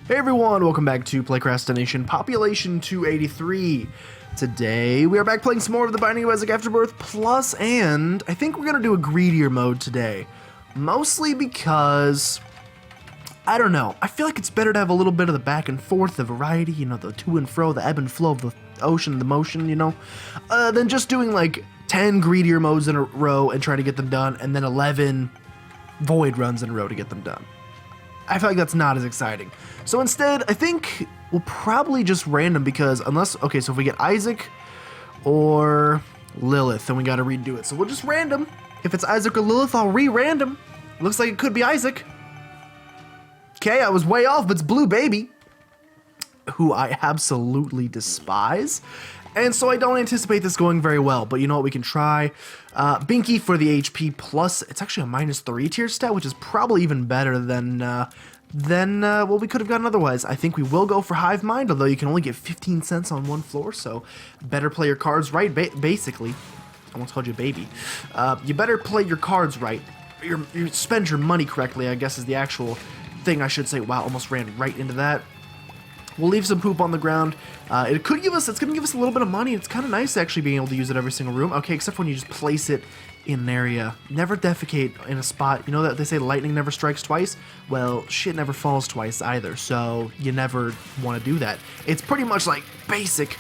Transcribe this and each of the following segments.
Hey everyone, welcome back to PlaycrastiNation Population 283. Today we are back playing some more of the Binding of Isaac Afterbirth Plus, and I think we're gonna do a greedier mode today. Mostly because, I don't know, I feel like it's better to have a little bit of the back and forth, the variety, you know, the to and fro, the ebb and flow of the ocean, the motion, you know, than just doing like 10 greedier modes in a row and trying to get them done, and then 11 void runs in a row to get them done. I feel like that's not as exciting. So instead, I think we'll probably just random because unless, okay, so if we get Isaac or Lilith, then we gotta redo it. So we'll just random. If it's Isaac or Lilith, I'll re-random. Looks like it could be Isaac. Okay, I was way off, but it's Blue Baby, who I absolutely despise. And so I don't anticipate this going very well, but you know what, we can try. Binky for the HP plus, it's actually a -3 tier stat, which is probably even better than what we could have gotten otherwise. I think we will go for Hive Mind, although you can only get 15 cents on one floor, so better play your cards right, basically. I almost called you baby. You better play your cards right. You spend your money correctly, I guess is the actual thing I should say. Wow, almost ran right into that. We'll leave some poop on the ground. It's gonna give us a little bit of money. It's kind of nice actually being able to use it every single room. Okay, except when you just place it in an area. Never defecate in a spot. You know that they say lightning never strikes twice? Well, shit never falls twice either, so you never want to do that. It's pretty much like basic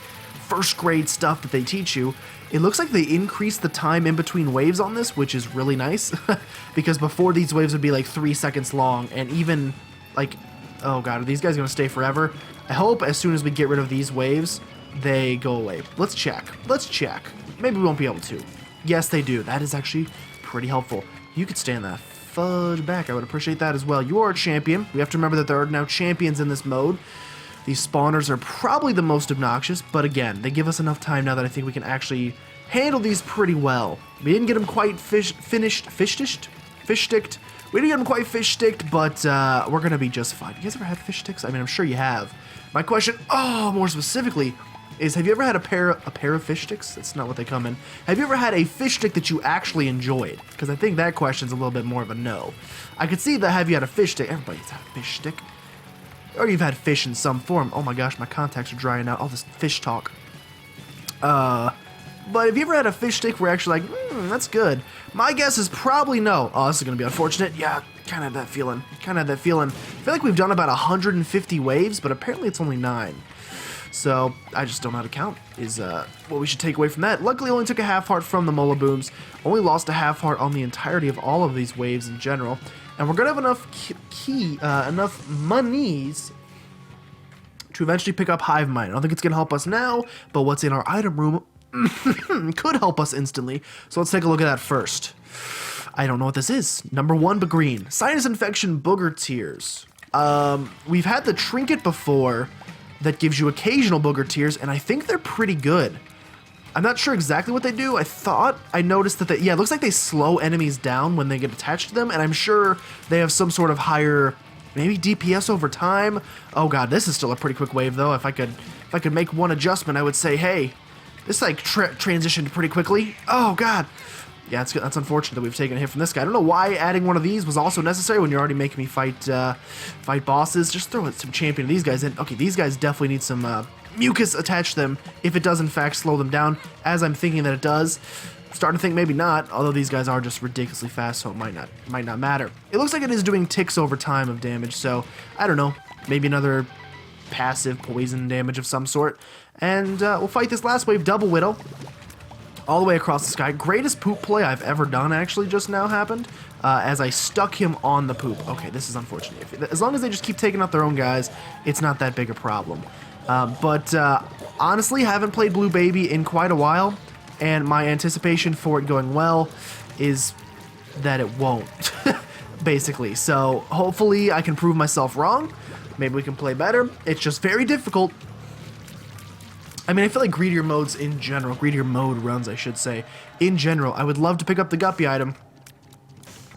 first grade stuff that they teach you. It looks like they increased the time in between waves on this, which is really nice, because before these waves would be like 3 seconds long, and even like, oh god, are these guys gonna stay forever? I hope as soon as we get rid of these waves, they go away. Let's check. Let's check. Maybe we won't be able to. Yes, they do. That is actually pretty helpful. You could stand that fudge back. I would appreciate that as well. You are a champion. We have to remember that there are now champions in this mode. These spawners are probably the most obnoxious, but again, they give us enough time now that I think we can actually handle these pretty well. We didn't get them quite fish-sticked. We didn't get them quite fish-sticked, but we're going to be just fine. You guys ever had fish sticks? I mean, I'm sure you have. My question, more specifically, is have you ever had a pair of fish sticks? That's not what they come in. Have you ever had a fish stick that you actually enjoyed? Because I think that question's a little bit more of a no. I could see that have you had a fish stick. Everybody's had a fish stick. Or you've had fish in some form. Oh my gosh, my contacts are drying out. All this fish talk. But have you ever had a fish stick where you're actually like, that's good? My guess is probably no. Oh, this is going to be unfortunate. Yeah, kind of that feeling. I feel like we've done about 150 waves, but apparently it's only 9. So I just don't know how to count is what we should take away from that. Luckily, I only took a half heart from the Mola Booms. Only lost a half heart on the entirety of all of these waves in general. And we're going to have enough enough monies to eventually pick up Hive Mind. I don't think it's going to help us now, but what's in our item room could help us instantly. So let's take a look at that first. I don't know what this is. Number 1, but green. Sinus infection, booger tears. We've had the trinket before that gives you occasional booger tears, and I think they're pretty good. I'm not sure exactly what they do. I thought I noticed that it looks like they slow enemies down when they get attached to them, and I'm sure they have some sort of higher, maybe DPS over time. Oh god, this is still a pretty quick wave though. If I could make one adjustment, I would say, hey, this like transitioned pretty quickly. Oh god. Yeah, that's unfortunate that we've taken a hit from this guy. I don't know why adding one of these was also necessary when you're already making me fight bosses. Just throw some champion of these guys in. Okay, these guys definitely need some mucus attached to them if it does in fact slow them down, as I'm thinking that it does. Starting to think maybe not, although these guys are just ridiculously fast, so it might not matter. It looks like it is doing ticks over time of damage, so I don't know. Maybe another passive poison damage of some sort. And we'll fight this last wave, Double Widow, all the way across the sky. Greatest poop play I've ever done actually just now happened, as I stuck him on the poop. Okay, this is unfortunate. As long as they just keep taking out their own guys, it's not that big a problem. But honestly, haven't played Blue Baby in quite a while, and my anticipation for it going well is that it won't, basically. So hopefully I can prove myself wrong. Maybe we can play better. It's just very difficult. I mean, I feel like greedier modes in general, greedier mode runs, I should say, in general, I would love to pick up the Guppy item.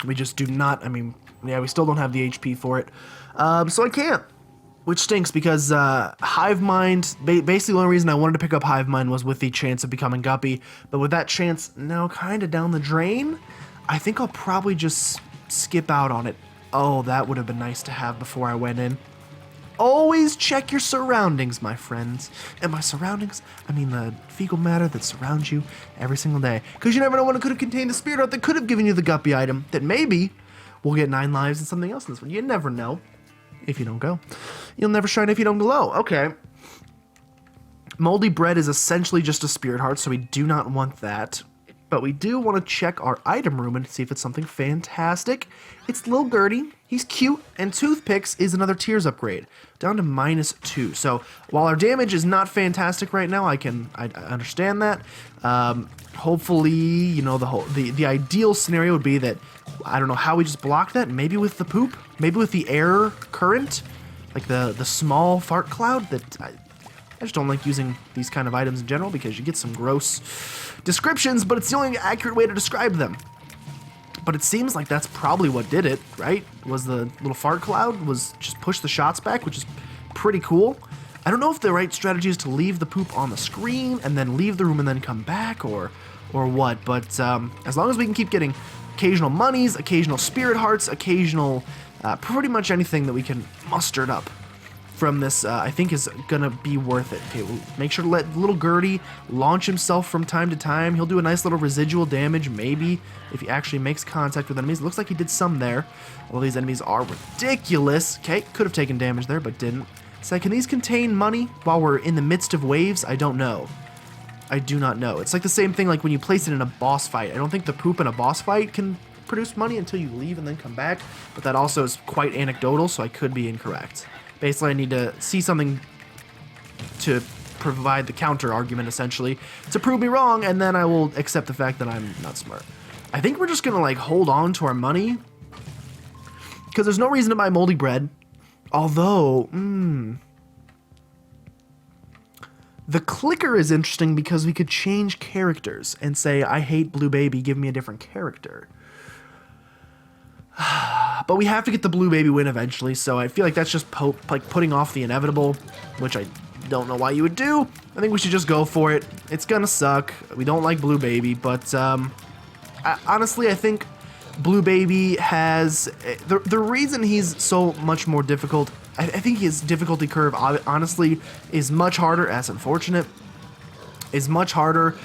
We just do not, I mean, yeah, we still don't have the HP for it. So I can't, which stinks because Hive Mind, basically the only reason I wanted to pick up Hive Mind was with the chance of becoming Guppy, but with that chance now kind of down the drain, I think I'll probably just skip out on it. Oh, that would have been nice to have before I went in. Always check your surroundings, my friends. And by surroundings, I mean the fecal matter that surrounds you every single day. Because you never know when it could have contained the spirit heart that could have given you the guppy item that maybe will get 9 lives and something else in this one. You never know if you don't go. You'll never shine if you don't glow. Okay. Moldy bread is essentially just a spirit heart, so we do not want that. But we do want to check our item room and see if it's something fantastic. It's Lil Gertie. He's cute. And Toothpicks is another Tears upgrade. Down to -2. So while our damage is not fantastic right now, I understand that. Hopefully, you know, the ideal scenario would be that, I don't know how we just block that. Maybe with the poop. Maybe with the air current. Like the small fart cloud that... I just don't like using these kind of items in general because you get some gross descriptions, but it's the only accurate way to describe them. But it seems like that's probably what did it, right? Was the little fart cloud, was just push the shots back, which is pretty cool. I don't know if the right strategy is to leave the poop on the screen and then leave the room and then come back or what, but as long as we can keep getting occasional monies, occasional spirit hearts, occasional pretty much anything that we can muster it up from this, I think is gonna be worth it. Okay, we'll make sure to let little Gertie launch himself from time to time. He'll do a nice little residual damage, maybe, if he actually makes contact with enemies. It looks like he did some there. All these enemies are ridiculous. Okay, could have taken damage there, but didn't. So can these contain money while we're in the midst of waves? I don't know. I do not know. It's like the same thing like when you place it in a boss fight. I don't think the poop in a boss fight can produce money until you leave and then come back, but that also is quite anecdotal, so I could be incorrect. Basically, I need to see something to provide the counter argument, essentially, to prove me wrong, and then I will accept the fact that I'm not smart. I think we're just gonna, like, hold on to our money, because there's no reason to buy moldy bread. Although, the clicker is interesting because we could change characters and say, I hate Blue Baby, give me a different character. But we have to get the Blue Baby win eventually, so I feel like that's just like putting off the inevitable, which I don't know why you would do. I think we should just go for it. It's gonna suck. We don't like Blue Baby, but honestly, I think Blue Baby has... The reason he's so much more difficult, I think his difficulty curve, honestly, is much harder, as unfortunate, is much harder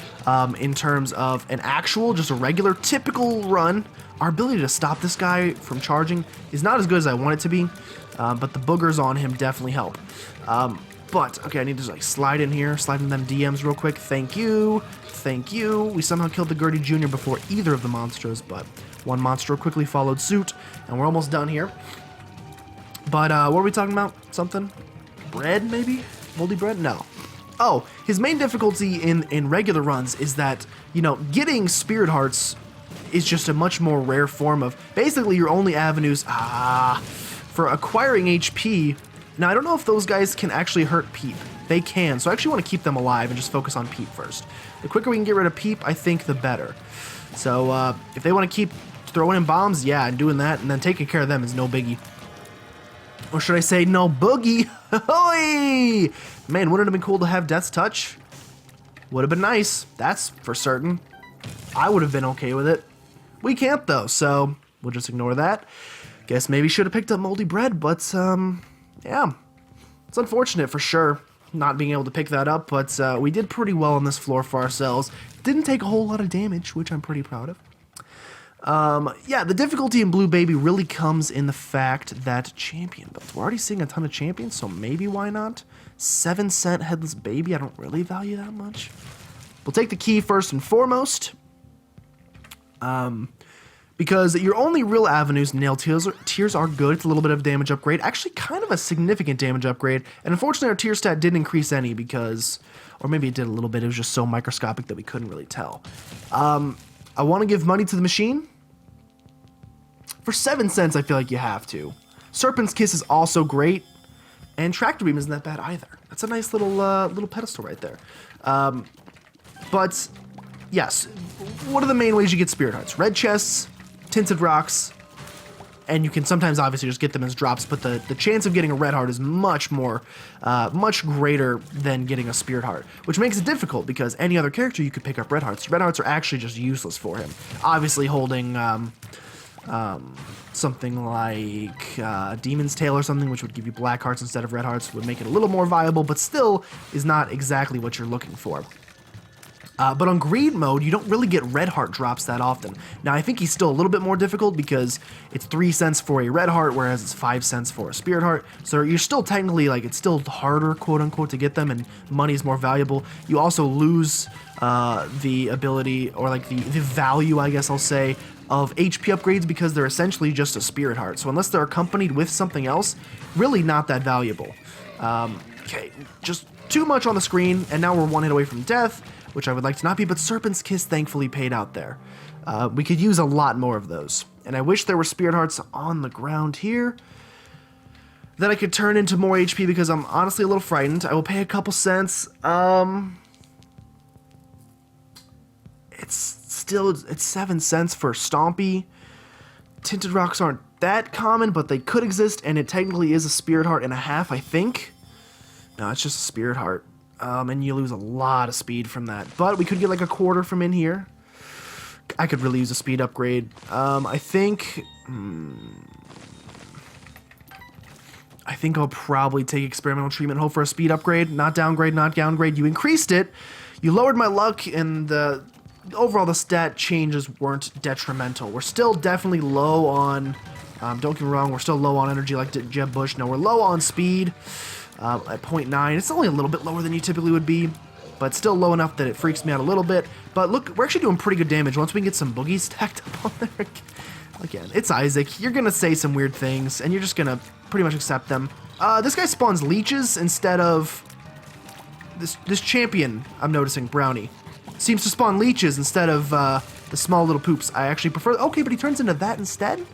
in terms of an actual, just a regular, typical run. Our ability to stop this guy from charging is not as good as I want it to be, but the boogers on him definitely help. But, okay, I need to like slide in here, slide in them DMs real quick. Thank you. Thank you. We somehow killed the Gertie Jr. before either of the monsters, but one monster quickly followed suit, and we're almost done here. But, what are we talking about? Something? Bread, maybe? Moldy bread? No. Oh, his main difficulty in regular runs is that, you know, getting spirit hearts is just a much more rare form of basically your only avenues for acquiring HP. Now, I don't know if those guys can actually hurt Peep. They can, so I actually want to keep them alive and just focus on Peep first. The quicker we can get rid of Peep, I think the better. So if they want to keep throwing in bombs, yeah, and doing that, and then taking care of them is no biggie. Or should I say no boogie? Hoi! Man, wouldn't it have been cool to have Death's Touch? Would have been nice, that's for certain. I would have been okay with it. We can't though, so we'll just ignore that. Guess maybe should have picked up moldy bread, but yeah. It's unfortunate for sure, not being able to pick that up, but we did pretty well on this floor for ourselves. Didn't take a whole lot of damage, which I'm pretty proud of. Yeah, the difficulty in Blue Baby really comes in the fact that champion builds. We're already seeing a ton of champions, so maybe why not? 7-cent Headless Baby, I don't really value that much. We'll take the key first and foremost. Because your only real avenues, Nail Tears are good. It's a little bit of damage upgrade. Actually, kind of a significant damage upgrade. And unfortunately, our tear stat didn't increase any because... Or maybe it did a little bit. It was just so microscopic that we couldn't really tell. I want to give money to the machine. For 7 cents, I feel like you have to. Serpent's Kiss is also great. And Tractor Beam isn't that bad either. That's a nice little pedestal right there. But... Yes, what are the main ways you get spirit hearts? Red chests, tinted rocks, and you can sometimes obviously just get them as drops, but the chance of getting a red heart is much greater than getting a spirit heart, which makes it difficult because any other character you could pick up red hearts. Red hearts are actually just useless for him. Obviously holding Something like Demon's Tail or something, which would give you black hearts instead of red hearts, would make it a little more viable, but still is not exactly what you're looking for. But on greed mode, you don't really get red heart drops that often. Now, I think he's still a little bit more difficult because it's 3 cents for a red heart, whereas it's 5 cents for a spirit heart. So you're still technically, like, it's still harder, quote unquote, to get them, and money is more valuable. You also lose the ability, or like the value, I guess I'll say, of HP upgrades because they're essentially just a spirit heart. So unless they're accompanied with something else, really not that valuable. Okay, just too much on the screen, and now we're 1 hit away from death, which I would like to not be, but Serpent's Kiss thankfully paid out there. We could use a lot more of those. And I wish there were spirit hearts on the ground here that I could turn into more HP because I'm honestly a little frightened. I will pay a couple cents. It's 7 cents for Stompy. Tinted rocks aren't that common, but they could exist, and it technically is a spirit heart and a half, I think. No, it's just a spirit heart. And you lose a lot of speed from that. But we could get like a quarter from in here. I could really use a speed upgrade. I think I'll probably take experimental treatment, hope for a speed upgrade. Not downgrade, not downgrade. You increased it. You lowered my luck, and overall the stat changes weren't detrimental. We're still definitely low on, don't get me wrong, we're still low on energy like Jeb Bush. No, we're low on speed. At 0.9, it's only a little bit lower than you typically would be, but still low enough that it freaks me out a little bit. But look, we're actually doing pretty good damage once we can get some boogies stacked up on there. Again, it's Isaac. You're going to say some weird things, and you're just going to pretty much accept them. This guy spawns leeches instead of... This champion, I'm noticing, Brownie, seems to spawn leeches instead of the small little poops. I actually prefer... Okay, but he turns into that instead?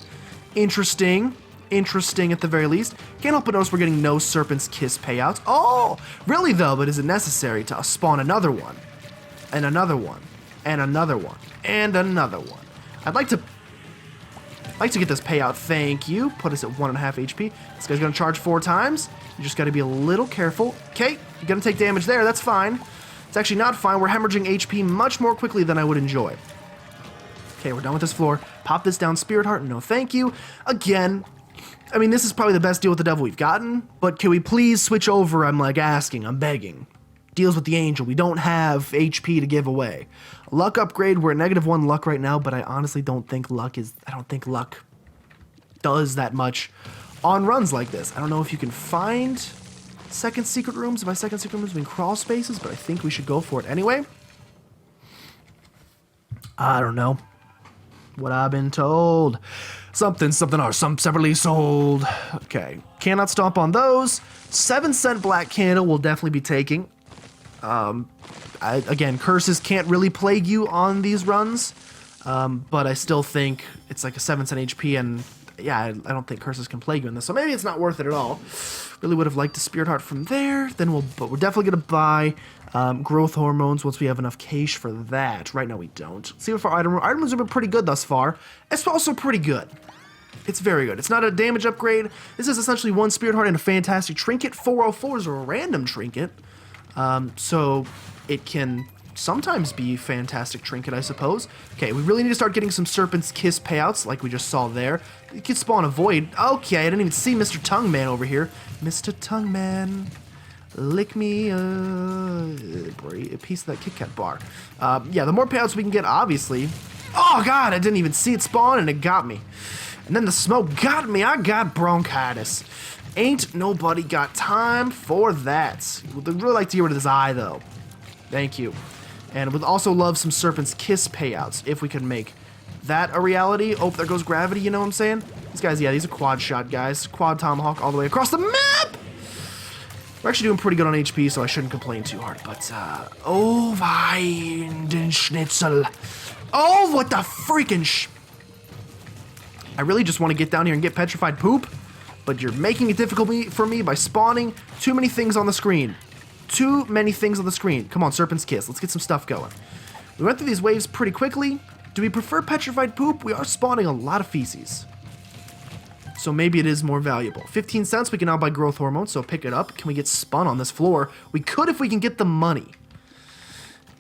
Interesting. Interesting at the very least. Can't help but notice we're getting no Serpent's Kiss payouts. Oh, really though, but is it necessary to spawn another one? And another one. And another one. And another one. I'd like to get this payout, thank you. Put us at 1.5 HP. This guy's gonna charge 4 times. You just gotta be a little careful. Okay, you're gonna take damage there, that's fine. It's actually not fine, we're hemorrhaging HP much more quickly than I would enjoy. Okay, we're done with this floor. Pop this down, Spirit Heart, no thank you. Again, I mean, this is probably the best deal with the devil we've gotten, but can we please switch over? I'm like asking, I'm begging. Deals with the angel. We don't have HP to give away. Luck upgrade, we're at -1 luck right now, but I honestly don't think luck does that much on runs like this. I don't know if you can find second secret rooms. By second secret rooms, we can crawl spaces, but I think we should go for it anyway. I don't know. What I've been told. Something, or some separately sold. Okay. Cannot stomp on those. 7-cent black candle will definitely be taking. Again, curses can't really plague you on these runs. But I still think it's like a 7-cent HP, and yeah, I don't think curses can plague you in this. So maybe it's not worth it at all. Really would have liked a Spirit Heart from there. But we're definitely going to buy growth hormones once we have enough cash for that. Right now we don't. See if our items have been pretty good thus far. It's also pretty good. It's very good. It's not a damage upgrade. This is essentially 1 Spirit Heart and a fantastic trinket. 404s are a random trinket. So it can sometimes be fantastic trinket, I suppose. Okay, we really need to start getting some Serpent's Kiss payouts like we just saw there. You can spawn a void. Okay, I didn't even see Mr. Tongue Man over here. Mr. Tongue Man, lick me a piece of that Kit Kat bar. Yeah, the more payouts we can get, obviously. Oh, God, I didn't even see it spawn, and it got me. And then the smoke got me. I got bronchitis. Ain't nobody got time for that. Would really like to get rid of this eye, though. Thank you. And would also love some Serpent's Kiss payouts, if we could make that a reality. Oh, there goes gravity, you know what I'm saying? These guys, yeah, these are quad shot guys. Quad tomahawk all the way across the map! We're actually doing pretty good on HP, so I shouldn't complain too hard. But, oh, Weidenschnitzel. Oh, what the freaking I really just want to get down here and get petrified poop, but you're making it difficult for me by spawning too many things on the screen. Too many things on the screen. Come on, Serpent's Kiss. Let's get some stuff going. We went through these waves pretty quickly. Do we prefer petrified poop? We are spawning a lot of feces. So maybe it is more valuable. 15 cents, we can now buy growth hormones, so pick it up. Can we get spun on this floor? We could if we can get the money.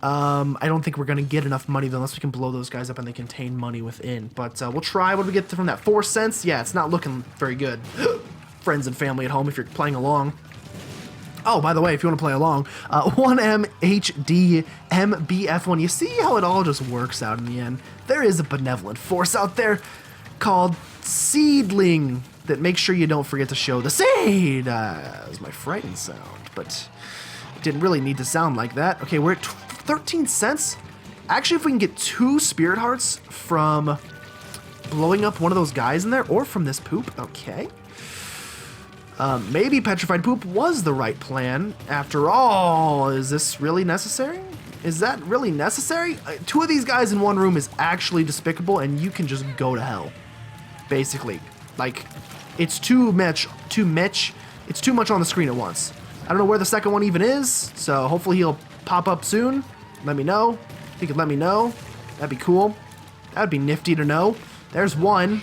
I don't think we're going to get enough money, though, unless we can blow those guys up and they contain money within. But we'll try. What do we get from that? 4 cents? Yeah, it's not looking very good. Friends and family at home if you're playing along. Oh, by the way, if you want to play along, 1MHDMBF1. You see how it all just works out in the end? There is a benevolent force out there called Seedling that makes sure you don't forget to show the seed. That was my frightened sound, but it didn't really need to sound like that. Okay, we're at 13 cents. Actually, if we can get 2 spirit hearts from blowing up one of those guys in there, or from this poop, okay. Maybe petrified poop was the right plan. After all, is this really necessary? Is that really necessary? 2 of these guys in one room is actually despicable, and you can just go to hell. Basically, like, it's too much. It's too much on the screen at once. I don't know where the second one even is, so hopefully he'll pop up soon. Let me know. If you could let me know, that'd be cool. That'd be nifty to know. There's one.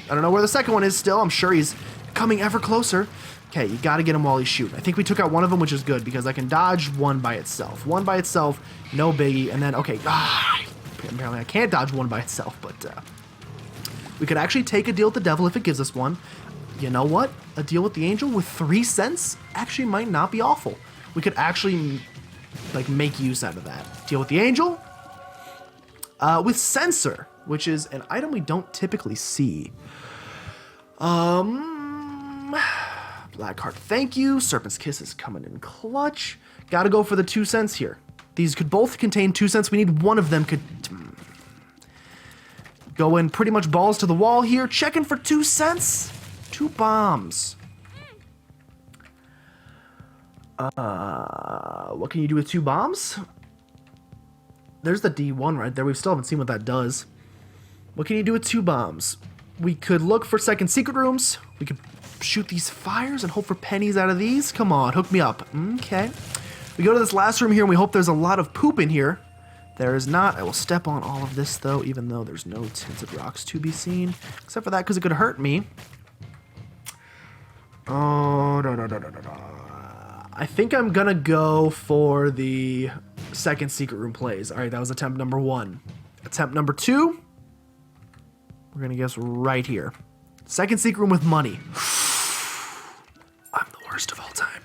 I don't know where the second one is still. I'm sure he's coming ever closer. Okay, you gotta get him while he's shooting. I think we took out one of them, which is good, because I can dodge one by itself. One by itself, no biggie, and then, okay, apparently I can't dodge one by itself, but we could actually take a deal with the devil if it gives us one. You know what? A deal with the angel with 3 cents actually might not be awful. We could actually, like, make use out of that. Deal with the angel with sensor, which is an item we don't typically see. Blackheart, thank you. Serpent's Kiss is coming in clutch. Gotta go for the 2 cents here. These could both contain 2 cents. We need one of them could go in pretty much balls to the wall here. Checking for 2 cents. 2 bombs. What can you do with 2 bombs? There's the D1 right there. We still haven't seen what that does. What can you do with 2 bombs? We could look for second secret rooms. We could shoot these fires and hope for pennies out of these. Come on, hook me up. Okay. We go to this last room here and we hope there's a lot of poop in here. There is not. I will step on all of this though, even though there's no tinted rocks to be seen. Except for that, because it could hurt me. Oh, no. I think I'm gonna go for the second secret room plays. All right, that was attempt number 1. Attempt number 2. We're gonna guess right here. Second secret room with money. I'm the worst of all time.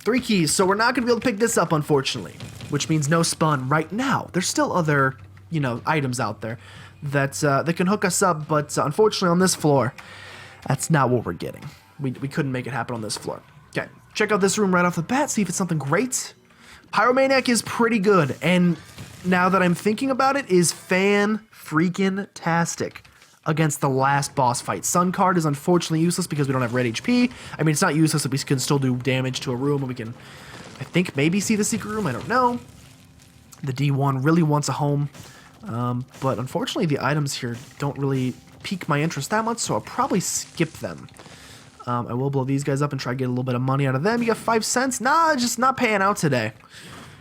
3 keys, so we're not gonna be able to pick this up, unfortunately. Which means no spun right now. There's still other, items out there that can hook us up, but unfortunately on this floor, that's not what we're getting. We couldn't make it happen on this floor. Okay, check out this room right off the bat, see if it's something great. Pyromaniac is pretty good, and now that I'm thinking about it, is fan-freaking-tastic against the last boss fight. Sun card is unfortunately useless because we don't have red HP. I mean, it's not useless if we can still do damage to a room, and we can, I think, maybe see the secret room, I don't know. The D1 really wants a home, but unfortunately the items here don't really pique my interest that much, so I'll probably skip them. I will blow these guys up and try to get a little bit of money out of them. You got 5 cents? Nah, just not paying out today.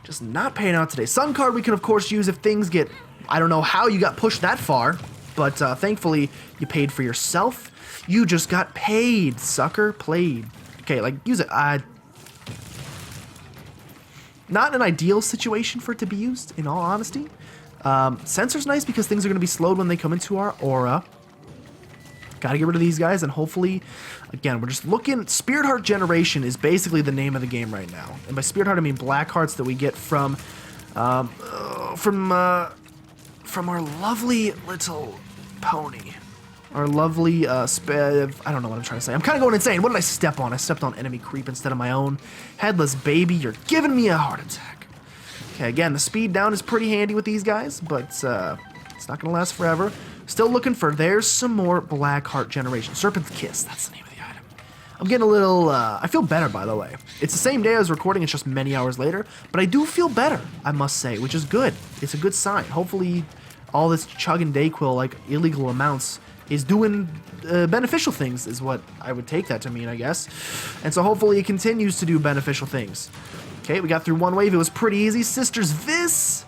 Just not paying out today. Sun card we can, of course, use if things get... I don't know how you got pushed that far, but thankfully you paid for yourself. You just got paid, sucker. Played. Okay, like, use it. Not an ideal situation for it to be used, in all honesty. Sensor's nice because things are going to be slowed when they come into our aura. Gotta get rid of these guys, and hopefully, again, we're just looking... Spirit Heart Generation is basically the name of the game right now. And by Spirit Heart, I mean black hearts that we get from our lovely little pony. Our lovely, I don't know what I'm trying to say. I'm kind of going insane. What did I step on? I stepped on enemy creep instead of my own. Headless baby, you're giving me a heart attack. Okay, again, the speed down is pretty handy with these guys, but it's not going to last forever. Still looking for... There's some more Black Heart Generation. Serpent's Kiss, that's the name of the item. I'm getting a little... I feel better, by the way. It's the same day I was recording, it's just many hours later, but I do feel better, I must say, which is good. It's a good sign. Hopefully, all this chug and Dayquil, like illegal amounts, is doing beneficial things, is what I would take that to mean, I guess. And so hopefully it continues to do beneficial things. Okay, we got through one wave. It was pretty easy. Sister's Vis...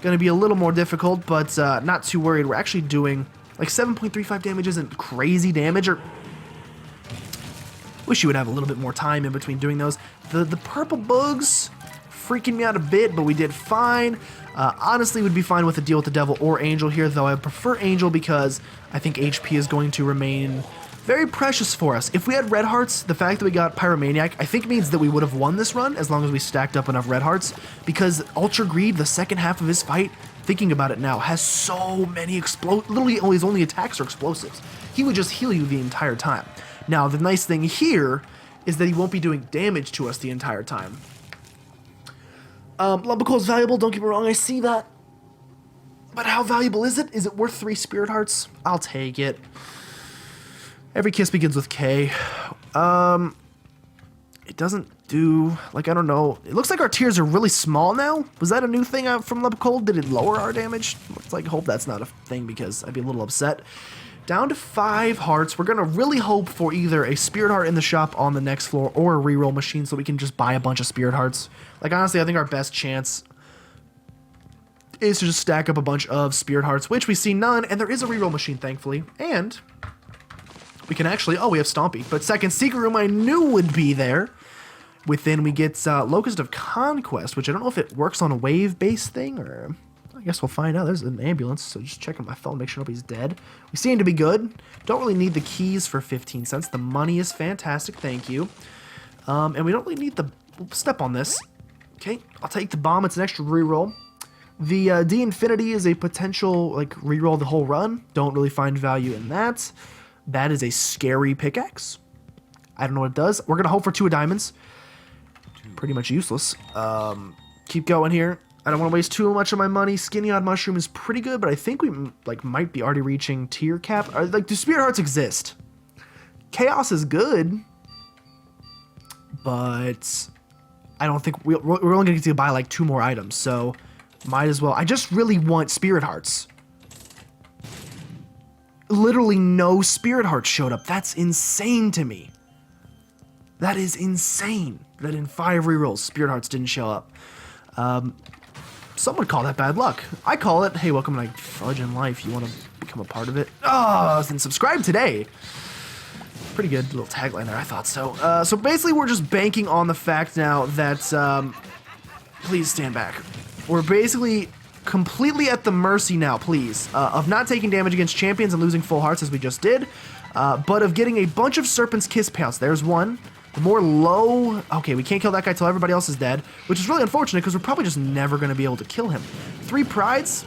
Gonna be a little more difficult, but not too worried. We're actually doing like 7.35 damage isn't crazy damage, or wish you would have a little bit more time in between doing those. The purple bugs freaking me out a bit, but we did fine. Honestly, would be fine with a deal with the devil or angel here, though I prefer angel because I think HP is going to remain very precious for us. If we had red hearts, the fact that we got pyromaniac, I think means that we would have won this run as long as we stacked up enough red hearts, because Ultra Greed, the second half of his fight, thinking about it now, has so many literally his only attacks are explosives. He would just heal you the entire time. Now, the nice thing here is that he won't be doing damage to us the entire time. Lumbical is valuable, don't get me wrong, I see that. But how valuable is it? Is it worth 3 spirit hearts? I'll take it. Every kiss begins with K. It doesn't do, like, I don't know. It looks like our tiers are really small now. Was that a new thing from Lumbical? Did it lower our damage? Looks like, hope that's not a thing because I'd be a little upset. Down to 5 hearts. We're going to really hope for either a spirit heart in the shop on the next floor or a reroll machine so we can just buy a bunch of spirit hearts. Like, honestly, I think our best chance is to just stack up a bunch of spirit hearts, which we see none, and there is a reroll machine, thankfully. And we can actually, oh, we have Stompy. But second secret room I knew would be there. Within we get Locust of Conquest, which I don't know if it works on a wave-based thing, or I guess we'll find out. There's an ambulance, so just checking my phone, make sure nobody's dead. We seem to be good. Don't really need the keys for 15 cents. The money is fantastic, thank you. And we don't really need the, we'll step on this. Okay, I'll take the bomb, it's an extra reroll. The D-Infinity is a potential, like, reroll the whole run. Don't really find value in that. That is a scary pickaxe. I don't know what it does. We're going to hope for 2 diamonds. Pretty much useless. Keep going here. I don't want to waste too much of my money. Skinny Odd Mushroom is pretty good, but I think we like might be already reaching tier cap. Like, do Spirit Hearts exist? Chaos is good, but I don't think we're only going to get to buy like 2 more items, so might as well. I just really want Spirit Hearts. Literally no Spirit Hearts showed up. That's insane to me. That is insane that in 5 rerolls, Spirit Hearts didn't show up. Some would call that bad luck. I call it, hey, welcome to Fudge in Life. You want to become a part of it? Oh, and subscribe today. Pretty good little tagline there, I thought so. So basically, we're just banking on the fact now that, please stand back. We're basically completely at the mercy now, please, of not taking damage against champions and losing full hearts as we just did, but of getting a bunch of Serpent's Kiss payouts. There's one. The more low... Okay, we can't kill that guy till everybody else is dead, which is really unfortunate because we're probably just never going to be able to kill him. 3 prides,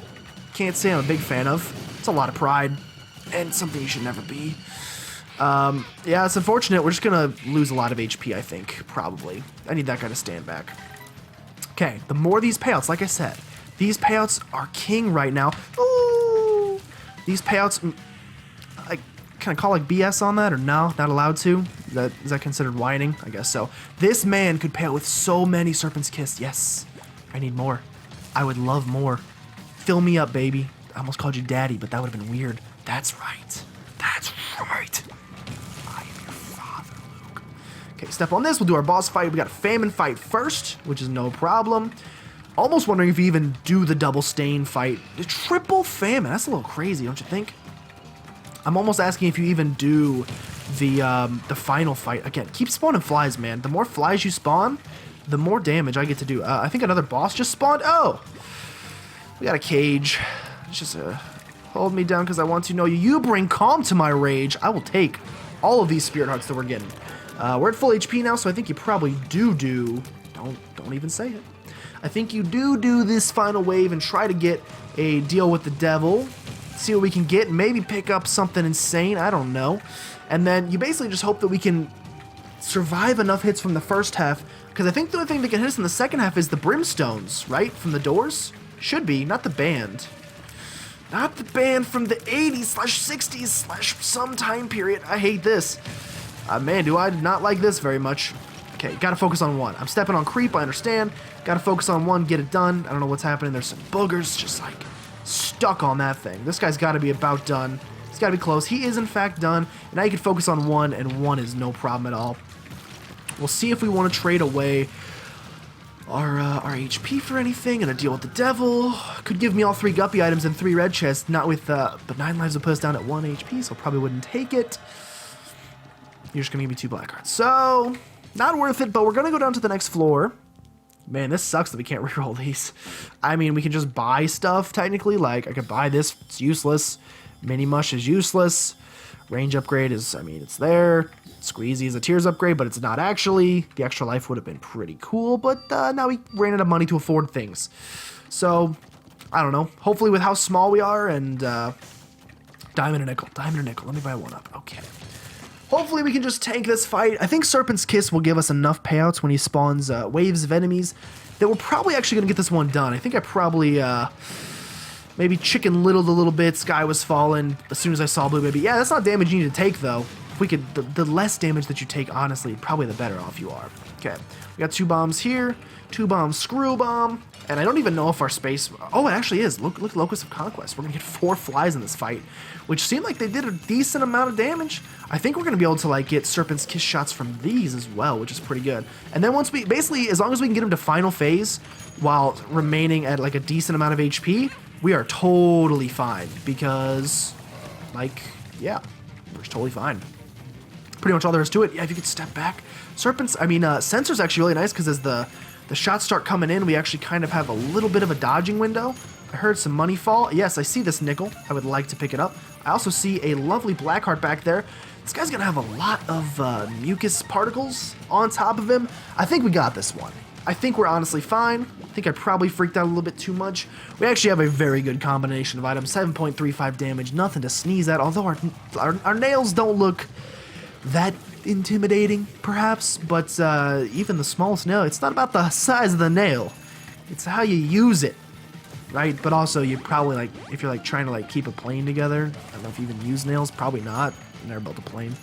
can't say I'm a big fan of. It's a lot of pride, and something you should never be. Yeah, it's unfortunate. We're just going to lose a lot of HP, I think, probably. I need that guy to stand back. Okay, the more these payouts, like I said, these payouts are king right now. Ooh! These payouts... Can I call like BS on that or no? Not allowed to? Is that considered whining? I guess so. This man could pay out with so many Serpent's Kiss. Yes. I need more. I would love more. Fill me up, baby. I almost called you daddy, but that would have been weird. That's right. That's right. I am your father, Luke. Okay, step on this. We'll do our boss fight. We got a famine fight first, which is no problem. Almost wondering if you even do the double stain fight. The triple famine. That's a little crazy, don't you think? I'm almost asking if you even do the final fight. Again, keep spawning flies, man. The more flies you spawn, the more damage I get to do. I think another boss just spawned. Oh! We got a cage. It's just hold me down because I want to know you. You bring calm to my rage. I will take all of these Spirit Hearts that we're getting. We're at full HP now, so I think you probably do... Don't even say it. I think you do this final wave and try to get a deal with the devil. See what we can get, maybe pick up something insane, I don't know. And then you basically just hope that we can survive enough hits from the first half, because I think the only thing that can hit us in the second half is the brimstones, right? From the doors? Should be, not the band. Not the band from the 80s/60s/some time period. I hate this. Man, do I not like this very much. Okay, gotta focus on one. I'm stepping on creep, I understand. Gotta focus on one, get it done. I don't know what's happening. There's some boogers just like... stuck on that thing. This guy's got to be about done. He's got to be close. He is in fact done. And now you can focus on one, and one is no problem at all. We'll see if we want to trade away our HP for anything and a deal with the devil. Could give me all 3 guppy items and 3 red chests. Not with but 9 lives will put us down at 1 HP, so probably wouldn't take it. You're just gonna give me 2 black hearts. So not worth it. But we're gonna go down to the next floor. Man, this sucks that we can't reroll these. I mean, we can just buy stuff, technically. Like, I could buy this. It's useless. Mini Mush is useless. Range upgrade is, I mean, it's there. Squeezy is a Tears upgrade, but it's not actually. The extra life would have been pretty cool, but now we ran out of money to afford things. So, I don't know. Hopefully with how small we are and diamond and nickel. Diamond and nickel. Let me buy one up. Okay. Hopefully we can just tank this fight. I think Serpent's Kiss will give us enough payouts when he spawns waves of enemies that we're probably actually going to get this one done. I think I probably maybe Chicken Littled a little bit. Sky was falling as soon as I saw Blue Baby. Yeah, that's not damage you need to take, though. If we could, the less damage that you take, honestly, probably the better off you are. Okay, we got 2 bombs here, 2 bombs, screw bomb, and I don't even know if our space... Oh, it actually is. Look, Locust of Conquest. We're going to get 4 flies in this fight, which seemed like they did a decent amount of damage. I think we're going to be able to, like, get Serpent's Kiss shots from these as well, which is pretty good. And then once we... Basically, as long as we can get him to final phase while remaining at, like, a decent amount of HP, we are totally fine because, like, yeah, we're totally fine. Pretty much all there is to it. Yeah, if you could step back. Sensor's actually really nice because as the shots start coming in, we actually kind of have a little bit of a dodging window. I heard some money fall. Yes, I see this nickel. I would like to pick it up. I also see a lovely Blackheart back there. This guy's going to have a lot of mucus particles on top of him. I think we got this one. I think we're honestly fine. I think I probably freaked out a little bit too much. We actually have a very good combination of items. 7.35 damage, nothing to sneeze at, although our nails don't look that intimidating, perhaps, but even the smallest nail, it's not about the size of the nail. It's how you use it, right? But also, you probably, like, if you're, like, trying to, like, keep a plane together, I don't know if you even use nails, probably not. You've never built a plane.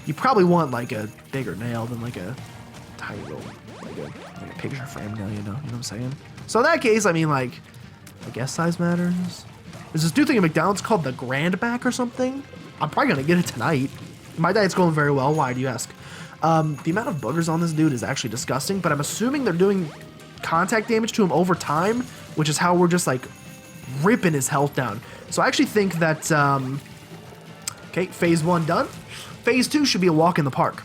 You probably want, like, a bigger nail than, like, a tiny little, like a picture frame nail, you know what I'm saying? So in that case, I mean, like, I guess size matters. There's this new thing at McDonald's called the Grand Back or something. I'm probably gonna get it tonight. My diet's going very well. Why, do you ask? The amount of boogers on this dude is actually disgusting, but I'm assuming they're doing contact damage to him over time, which is how we're just, like, ripping his health down. So I actually think that, okay, phase 1 done. Phase 2 should be a walk in the park.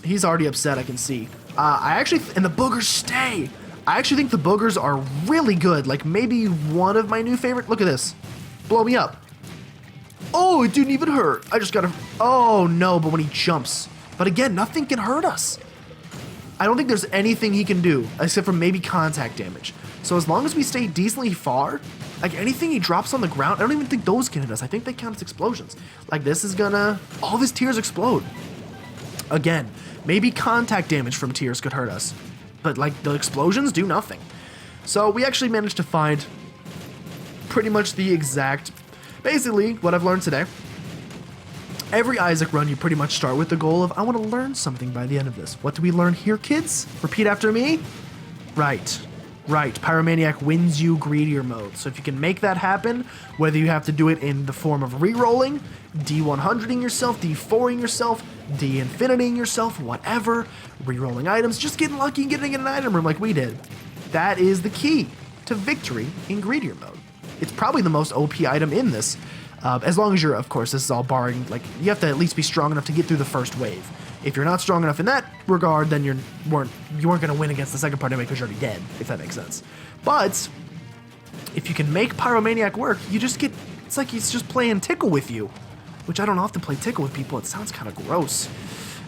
He's already upset, I can see. And the boogers stay. I actually think the boogers are really good. Like, maybe one of my new favorite. Look at this. Blow me up. Oh, it didn't even hurt. I just gotta... Oh, no, but when he jumps. But again, nothing can hurt us. I don't think there's anything he can do, except for maybe contact damage. So as long as we stay decently far, like, anything he drops on the ground, I don't even think those can hit us. I think they count as explosions. Like, this is gonna... All of his tears explode. Again, maybe contact damage from tears could hurt us. But, like, the explosions do nothing. So we actually managed to find pretty much the exact... Basically, what I've learned today, every Isaac run, you pretty much start with the goal of, I want to learn something by the end of this. What do we learn here, kids? Repeat after me. Right. Pyromaniac wins you greedier mode. So if you can make that happen, whether you have to do it in the form of re-rolling, D100ing yourself, D4ing yourself, D-infinitying yourself, whatever, re-rolling items, just getting lucky and getting in an item room like we did. That is the key to victory in greedier mode. It's probably the most OP item in this. As long as you're, of course, this is all barring, like, you have to at least be strong enough to get through the first wave. If you're not strong enough in that regard, then you weren't going to win against the second part anyway because you're already dead, if that makes sense. But if you can make Pyromaniac work, you just get, it's like he's just playing Tickle with you, which I don't often play Tickle with people. It sounds kind of gross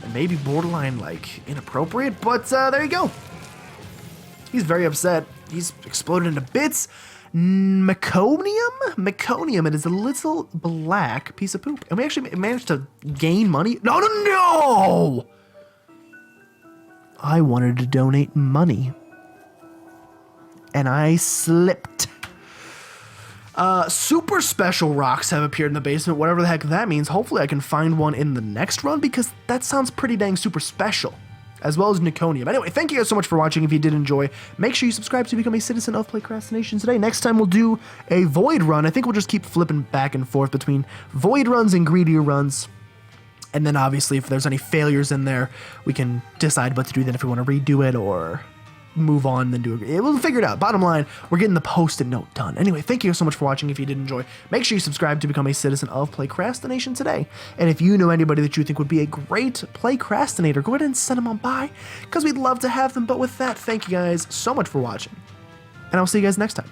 and maybe borderline, like, inappropriate, but there you go. He's very upset. He's exploded into bits. Meconium, it is a little black piece of poop. And we actually managed to gain money. No! I wanted to donate money. And I slipped. Super special rocks have appeared in the basement, whatever the heck that means. Hopefully I can find one in the next run because that sounds pretty dang super special. As well as Neconium. Anyway, thank you guys so much for watching. If you did enjoy, make sure you subscribe to become a citizen of PlaycrastiNation today. Next time we'll do a Void run. I think we'll just keep flipping back and forth between Void runs and greedier runs. And then obviously if there's any failures in there, we can decide what to do then, if we want to redo it or move on than do it. We'll figure it out. Bottom line, we're getting the post-it note done. Anyway, thank you so much for watching. If you did enjoy, make sure you subscribe to become a citizen of PlaycrastiNation today. And if you know anybody that you think would be a great Playcrastinator, go ahead and send them on by, because we'd love to have them. But with that, thank you guys so much for watching, and I'll see you guys next time.